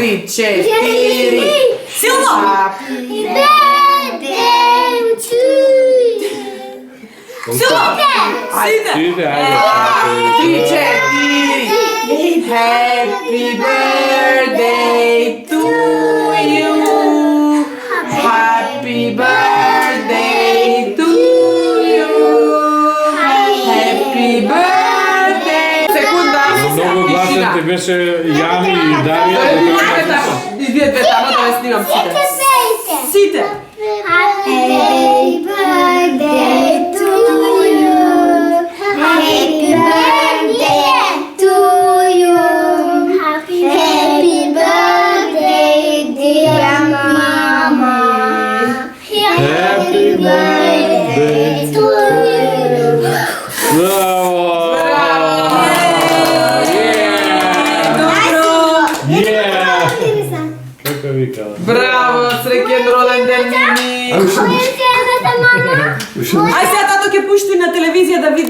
3, 4. Силно! Happy birthday to you. Силно! Сите! Сите, ајде. 3, 4. Happy birthday to you. Happy birthday to you. Happy birthday. Секунда. Многу гласен ти беше Јани и Дарија. Вие две тамо да ве снимам сите. Сите. Happy birthday to you. Happy birthday to you. Happy birthday, dear Mama. Happy birthday to you. Браво! Како викала? Браво, среќен роден ден, Мими. Ај сега тато ќе пушти на телевизија да види